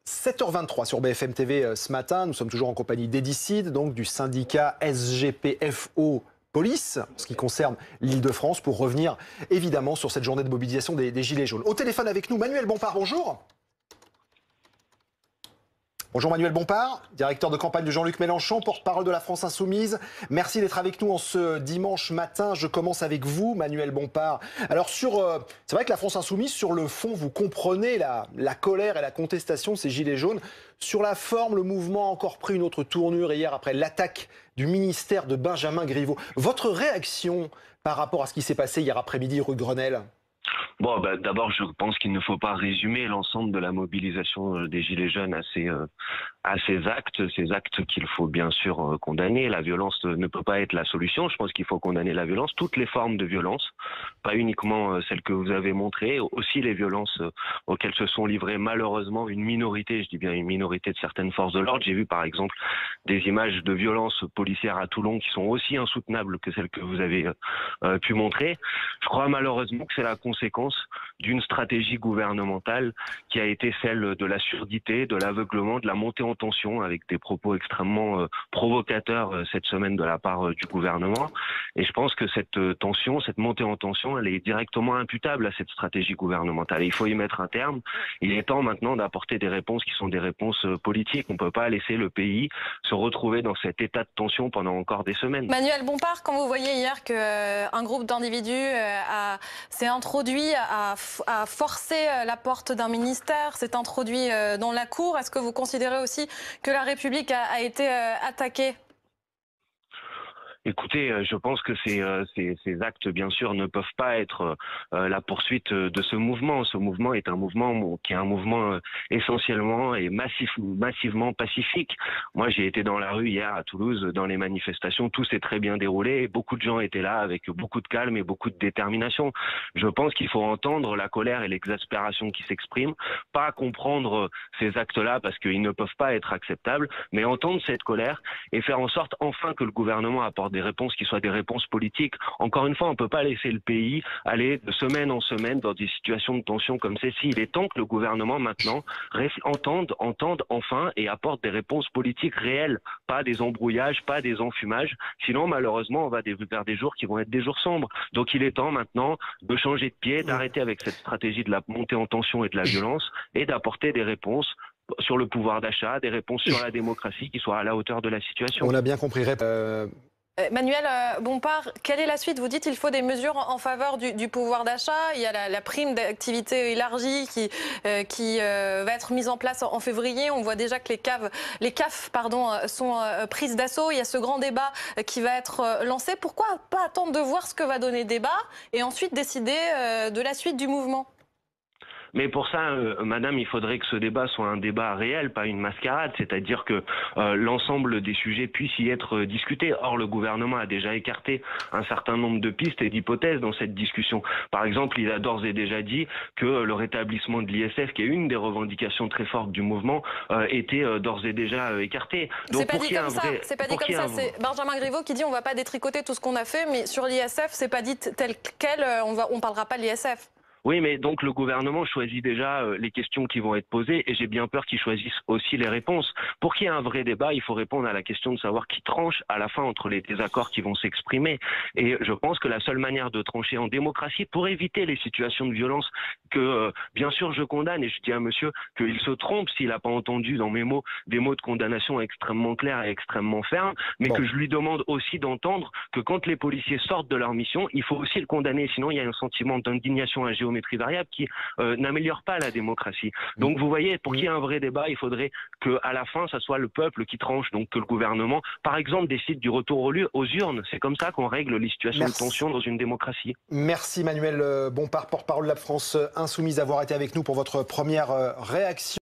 7h23 sur BFM TV ce matin. Nous sommes toujours en compagnie d'Edicide, donc du syndicat SGPFO Police, ce qui concerne l'Île-de-France, pour revenir évidemment sur cette journée de mobilisation des Gilets jaunes. Au téléphone avec nous, Manuel Bompard, bonjour. Bonjour Manuel Bompard, directeur de campagne de Jean-Luc Mélenchon, porte-parole de la France Insoumise. Merci d'être avec nous en ce dimanche matin. Je commence avec vous, Manuel Bompard. Alors c'est vrai que la France Insoumise, sur le fond, vous comprenez la colère et la contestation de ces Gilets jaunes. Sur la forme, le mouvement a encore pris une autre tournure hier après l'attaque du ministère de Benjamin Griveaux. Votre réaction par rapport à ce qui s'est passé hier après-midi rue Grenelle ? Bon, d'abord, je pense qu'il ne faut pas résumer l'ensemble de la mobilisation des Gilets jaunes à ces actes qu'il faut bien sûr condamner. La violence ne peut pas être la solution. Je pense qu'il faut condamner la violence, toutes les formes de violence, pas uniquement celles que vous avez montrées, aussi les violences auxquelles se sont livrées malheureusement une minorité, je dis bien une minorité de certaines forces de l'ordre. J'ai vu par exemple des images de violences policières à Toulon qui sont aussi insoutenables que celles que vous avez pu montrer. Je crois malheureusement que c'est la conséquence d'une stratégie gouvernementale qui a été celle de la surdité, de l'aveuglement, de la montée en tension, avec des propos extrêmement provocateurs cette semaine de la part du gouvernement. Et je pense que cette tension, cette montée en tension, elle est directement imputable à cette stratégie gouvernementale. Et il faut y mettre un terme. Il est temps maintenant d'apporter des réponses qui sont des réponses politiques. On ne peut pas laisser le pays se retrouver dans cet état de tension pendant encore des semaines. Manuel Bompard, quand vous voyez hier qu'un groupe d'individus s'est introduit, a forcé la porte d'un ministère, s'est introduit dans la cour, est-ce que vous considérez aussi que la République a été attaquée ? Écoutez, je pense que ces actes, bien sûr, ne peuvent pas être la poursuite de ce mouvement. Ce mouvement est un mouvement qui est un mouvement essentiellement et massivement pacifique. Moi, j'ai été dans la rue hier à Toulouse, dans les manifestations. Tout s'est très bien déroulé et beaucoup de gens étaient là avec beaucoup de calme et beaucoup de détermination. Je pense qu'il faut entendre la colère et l'exaspération qui s'expriment, pas comprendre ces actes-là parce qu'ils ne peuvent pas être acceptables, mais entendre cette colère et faire en sorte enfin que le gouvernement apporte des réponses qui soient des réponses politiques. Encore une fois, on ne peut pas laisser le pays aller de semaine en semaine dans des situations de tension comme celle-ci. Il est temps que le gouvernement maintenant entende enfin et apporte des réponses politiques réelles, pas des embrouillages, pas des enfumages. Sinon, malheureusement, on va vers des jours qui vont être des jours sombres. Donc il est temps maintenant de changer de pied, d'arrêter avec cette stratégie de la montée en tension et de la violence et d'apporter des réponses sur le pouvoir d'achat, des réponses sur la démocratie qui soient à la hauteur de la situation. On a bien compris. Manuel Bompard, quelle est la suite? Vous dites qu'il faut des mesures en faveur du pouvoir d'achat. Il y a la prime d'activité élargie qui va être mise en place en février. On voit déjà que les CAF sont prises d'assaut. Il y a ce grand débat qui va être lancé. Pourquoi pas attendre de voir ce que va donner le débat et ensuite décider de la suite du mouvement? Mais pour ça, madame, il faudrait que ce débat soit un débat réel, pas une mascarade, c'est-à-dire que l'ensemble des sujets puissent y être discutés. Or, le gouvernement a déjà écarté un certain nombre de pistes et d'hypothèses dans cette discussion. Par exemple, il a d'ores et déjà dit que le rétablissement de l'ISF, qui est une des revendications très fortes du mouvement, était d'ores et déjà écarté. C'est pas dit comme ça. C'est pas dit comme ça. C'est Benjamin Griveaux qui dit on va pas détricoter tout ce qu'on a fait, mais sur l'ISF, c'est pas dit tel quel. On parlera pas de l'ISF. Oui, mais donc le gouvernement choisit déjà les questions qui vont être posées et j'ai bien peur qu'ils choisissent aussi les réponses. Pour qu'il y ait un vrai débat, il faut répondre à la question de savoir qui tranche à la fin entre les désaccords qui vont s'exprimer. Et je pense que la seule manière de trancher en démocratie pour éviter les situations de violence que, bien sûr, je condamne et je dis à monsieur qu'il se trompe s'il n'a pas entendu dans mes mots des mots de condamnation extrêmement clairs et extrêmement fermes, mais que je lui demande aussi d'entendre que quand les policiers sortent de leur mission, il faut aussi le condamner. Sinon, il y a un sentiment d'indignation à géométrie variable qui n'améliore pas la démocratie. Donc vous voyez, pour qu'il y ait un vrai débat, il faudrait qu'à la fin, ça soit le peuple qui tranche, donc que le gouvernement, par exemple, décide du retour aux urnes. C'est comme ça qu'on règle les situations de tension dans une démocratie. Merci Manuel Bompard, porte-parole de la France Insoumise, d'avoir été avec nous pour votre première réaction.